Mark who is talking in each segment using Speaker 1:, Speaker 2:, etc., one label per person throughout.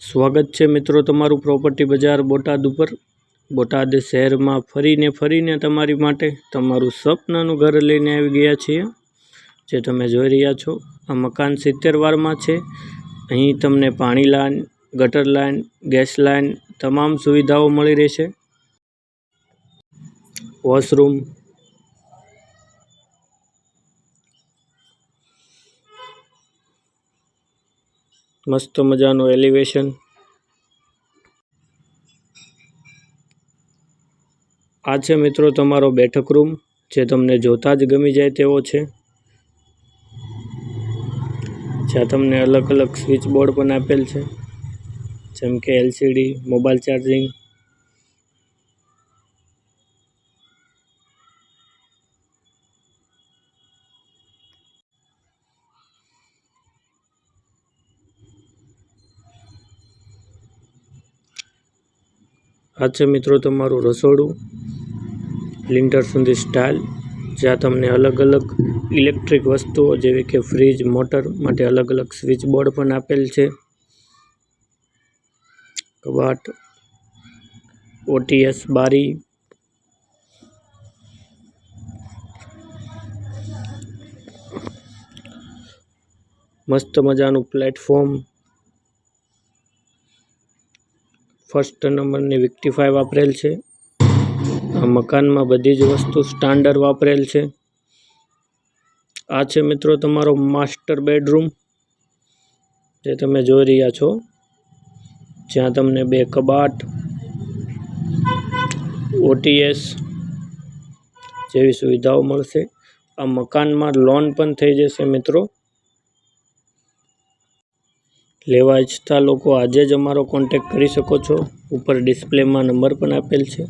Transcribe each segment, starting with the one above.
Speaker 1: સ્વાગત છે મિત્રો તમારું પ્રોપર્ટી બજાર બોટાદ ઉપર। બોટાદ શહેરમાં ફરીને તમારી માટે તમારું સપનાનું ઘર લઈને આવી ગયા છીએ। જે તમે જોઈ રહ્યા છો આ મકાન 70 વારમાં છે। અહીં તમને પાણી લાઈન, ગટર લાઈન, ગેસ લાઈન તમામ સુવિધાઓ મળી રહેશે। વોશરૂમ, મસ્ત મજાનું એલિવેશન, આ છે મિત્રો તમારો બેઠક રૂમ, જે તમને જોતા જ ગમી જાય તેવો છે। જ્યાં તમને અલગ અલગ સ્વિચ બોર્ડ પણ આપેલ છે, જેમ કે એલસીડી, મોબાઈલ ચાર્જિંગ। આ છે મિત્રો તમારું રસોડું, લિન્ટર સુધી સ્ટાઇલ, જ્યાં તમને અલગ અલગ ઇલેક્ટ્રિક વસ્તુઓ જેવી કે ફ્રીજ, મોટર માટે અલગ અલગ સ્વિચ બોર્ડ પણ આપેલ છે। કબાટ, ઓટીએસ બારી, મસ્ત મજાનું પ્લેટફોર્મ, ફર્સ્ટ નંબરની વિક્ટિફાઈ વાપરેલ છે। આ મકાનમાં બધી જ વસ્તુ સ્ટાન્ડર્ડ વાપરેલ છે। આ છે મિત્રો તમારો માસ્ટર બેડરૂમ, જે તમે જોઈ રહ્યા છો, જ્યાં તમને 2 કબાટ, ઓટીએસ જેવી સુવિધાઓ મળશે। આ મકાનમાં લોન પણ થઈ જશે મિત્રો। લેવા ઈચ્છતા લોકો આજે જ અમારો કોન્ટેક્ટ કરી શકો છો। ઉપર ડિસ્પ્લેમાં નંબર પણ આપેલ છે।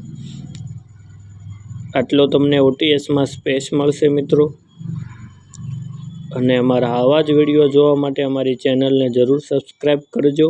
Speaker 1: આટલો તમને ઓટીએસમાં સ્પેસ મળશે મિત્રો। અને અમારા આવા જ વિડીયો જોવા માટે અમારી ચેનલને જરૂર સબસ્ક્રાઈબ કરજો।